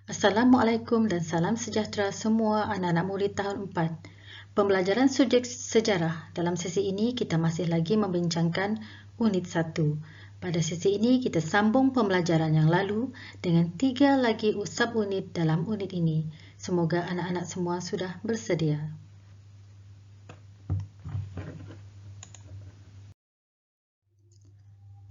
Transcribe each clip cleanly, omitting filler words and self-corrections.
Assalamualaikum dan salam sejahtera semua anak-anak murid tahun 4. Pembelajaran subjek sejarah. Dalam sesi ini kita masih lagi membincangkan unit 1. Pada sesi ini kita sambung pembelajaran yang lalu dengan 3 lagi sub-unit dalam unit ini. Semoga anak-anak semua sudah bersedia.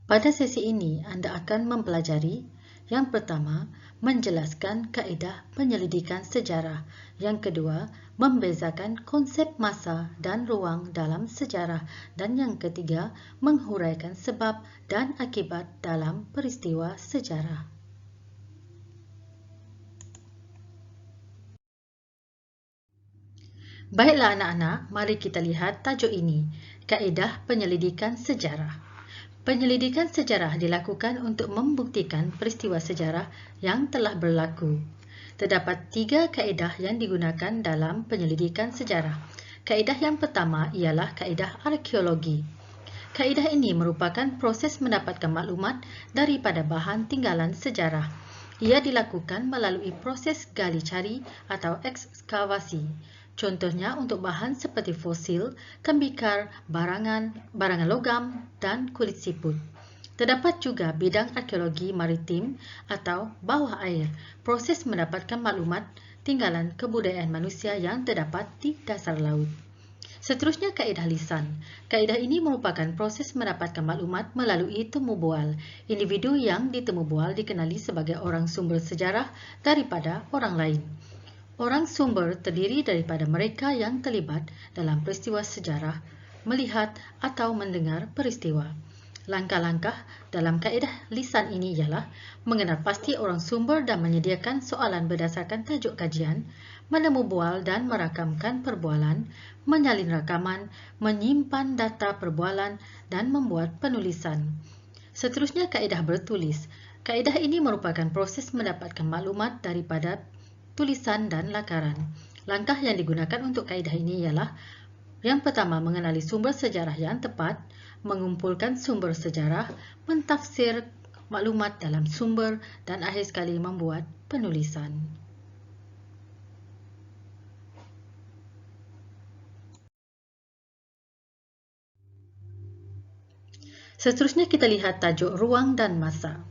Pada sesi ini anda akan mempelajari yang pertama, menjelaskan kaedah penyelidikan sejarah. Yang kedua, membezakan konsep masa dan ruang dalam sejarah. Dan yang ketiga, menghuraikan sebab dan akibat dalam peristiwa sejarah. Baiklah anak-anak, mari kita lihat tajuk ini, kaedah penyelidikan sejarah. Penyelidikan sejarah dilakukan untuk membuktikan peristiwa sejarah yang telah berlaku. Terdapat 3 kaedah yang digunakan dalam penyelidikan sejarah. Kaedah yang pertama ialah kaedah arkeologi. Kaedah ini merupakan proses mendapatkan maklumat daripada bahan tinggalan sejarah. Ia dilakukan melalui proses gali cari atau ekskavasi. Contohnya untuk bahan seperti fosil, tembikar, barangan logam, dan kulit siput. Terdapat juga bidang arkeologi maritim atau bawah air, proses mendapatkan maklumat tinggalan kebudayaan manusia yang terdapat di dasar laut. Seterusnya kaedah lisan. Kaedah ini merupakan proses mendapatkan maklumat melalui temu bual. Individu yang ditemu bual dikenali sebagai orang sumber sejarah daripada orang lain. Orang sumber terdiri daripada mereka yang terlibat dalam peristiwa sejarah, melihat atau mendengar peristiwa. Langkah-langkah dalam kaedah lisan ini ialah mengenal pasti orang sumber dan menyediakan soalan berdasarkan tajuk kajian, menemu bual dan merakamkan perbualan, menyalin rakaman, menyimpan data perbualan, dan membuat penulisan. Seterusnya kaedah bertulis. Kaedah ini merupakan proses mendapatkan maklumat daripada tulisan dan lakaran. Langkah yang digunakan untuk kaedah ini ialah yang pertama, mengenali sumber sejarah yang tepat, mengumpulkan sumber sejarah, mentafsir maklumat dalam sumber, dan akhir sekali membuat penulisan. Seterusnya kita lihat tajuk ruang dan masa.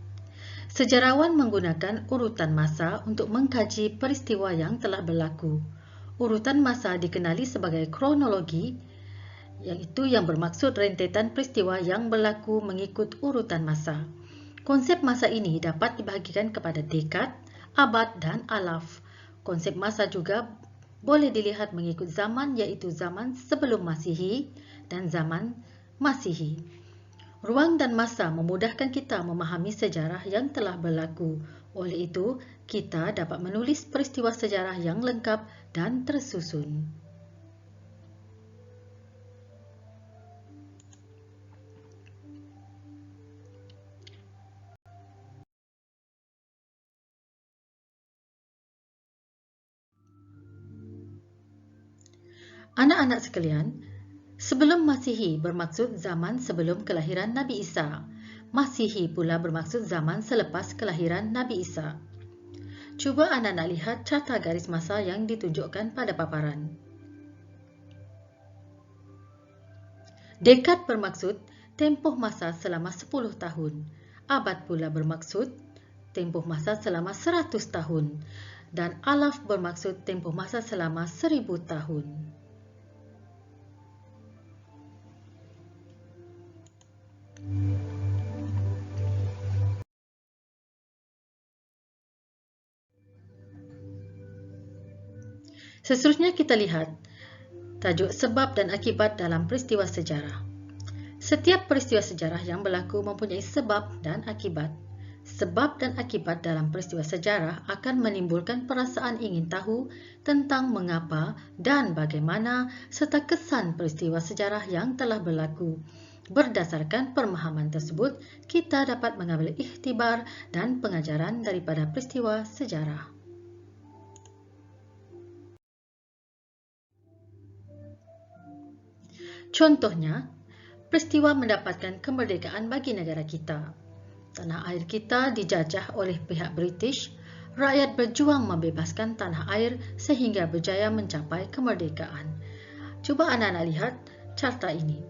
Sejarawan menggunakan urutan masa untuk mengkaji peristiwa yang telah berlaku. Urutan masa dikenali sebagai kronologi, iaitu yang bermaksud rentetan peristiwa yang berlaku mengikut urutan masa. Konsep masa ini dapat dibahagikan kepada dekad, abad dan alaf. Konsep masa juga boleh dilihat mengikut zaman, iaitu zaman sebelum Masihi dan zaman Masihi. Ruang dan masa memudahkan kita memahami sejarah yang telah berlaku. Oleh itu, kita dapat menulis peristiwa sejarah yang lengkap dan tersusun. Anak-anak sekalian, sebelum Masihi bermaksud zaman sebelum kelahiran Nabi Isa. Masihi pula bermaksud zaman selepas kelahiran Nabi Isa. Cuba anak-anak lihat carta garis masa yang ditunjukkan pada paparan. Dekad bermaksud tempoh masa selama 10 tahun. Abad pula bermaksud tempoh masa selama 100 tahun. Dan alaf bermaksud tempoh masa selama 1000 tahun. Seterusnya kita lihat tajuk sebab dan akibat dalam peristiwa sejarah. Setiap peristiwa sejarah yang berlaku mempunyai sebab dan akibat. Sebab dan akibat dalam peristiwa sejarah akan menimbulkan perasaan ingin tahu tentang mengapa dan bagaimana serta kesan peristiwa sejarah yang telah berlaku. Berdasarkan pemahaman tersebut, kita dapat mengambil ikhtibar dan pengajaran daripada peristiwa sejarah. Contohnya, peristiwa mendapatkan kemerdekaan bagi negara kita. Tanah air kita dijajah oleh pihak British, rakyat berjuang membebaskan tanah air sehingga berjaya mencapai kemerdekaan. Cuba anak-anak lihat carta ini.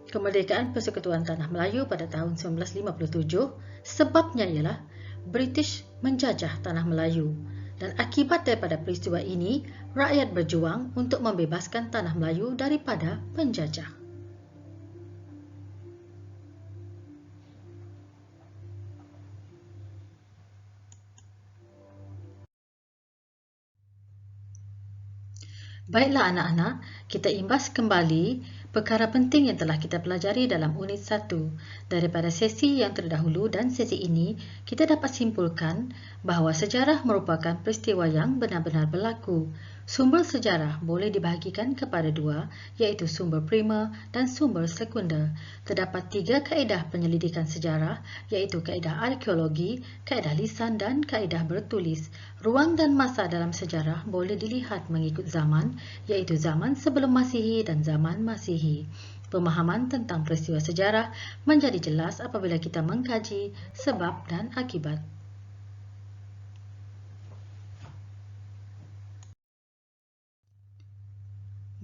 Kemerdekaan Persekutuan Tanah Melayu pada tahun 1957, sebabnya ialah British menjajah Tanah Melayu. Dan akibat daripada peristiwa ini, rakyat berjuang untuk membebaskan Tanah Melayu daripada penjajah. Baiklah anak-anak, kita imbas kembali perkara penting yang telah kita pelajari dalam unit 1. Daripada sesi yang terdahulu dan sesi ini, kita dapat simpulkan bahawa sejarah merupakan peristiwa yang benar-benar berlaku. Sumber sejarah boleh dibahagikan kepada dua, iaitu sumber primer dan sumber sekunder. Terdapat 3 kaedah penyelidikan sejarah, iaitu kaedah arkeologi, kaedah lisan dan kaedah bertulis. Ruang dan masa dalam sejarah boleh dilihat mengikut zaman, iaitu zaman sebelum Masihi dan zaman Masihi. Pemahaman tentang peristiwa sejarah menjadi jelas apabila kita mengkaji sebab dan akibat.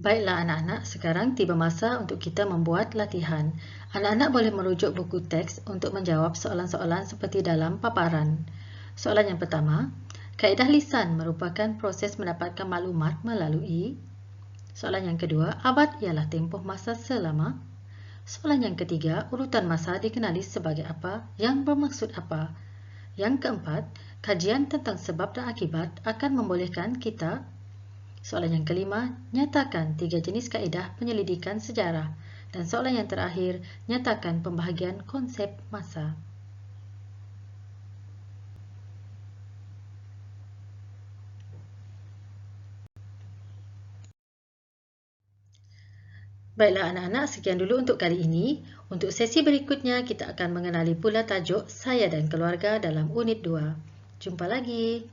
Baiklah anak-anak, sekarang tiba masa untuk kita membuat latihan. Anak-anak boleh merujuk buku teks untuk menjawab soalan-soalan seperti dalam paparan. Soalan yang pertama, kaedah lisan merupakan proses mendapatkan maklumat melalui. Soalan yang kedua, abad ialah tempoh masa selama. Soalan yang ketiga, urutan masa dikenali sebagai apa, yang bermaksud apa. Yang keempat, kajian tentang sebab dan akibat akan membolehkan kita. Soalan yang kelima, nyatakan 3 jenis kaedah penyelidikan sejarah. Dan soalan yang terakhir, nyatakan pembahagian konsep masa. Baiklah anak-anak, sekian dulu untuk kali ini. Untuk sesi berikutnya, kita akan mengenali pula tajuk Saya dan Keluarga dalam unit 2. Jumpa lagi.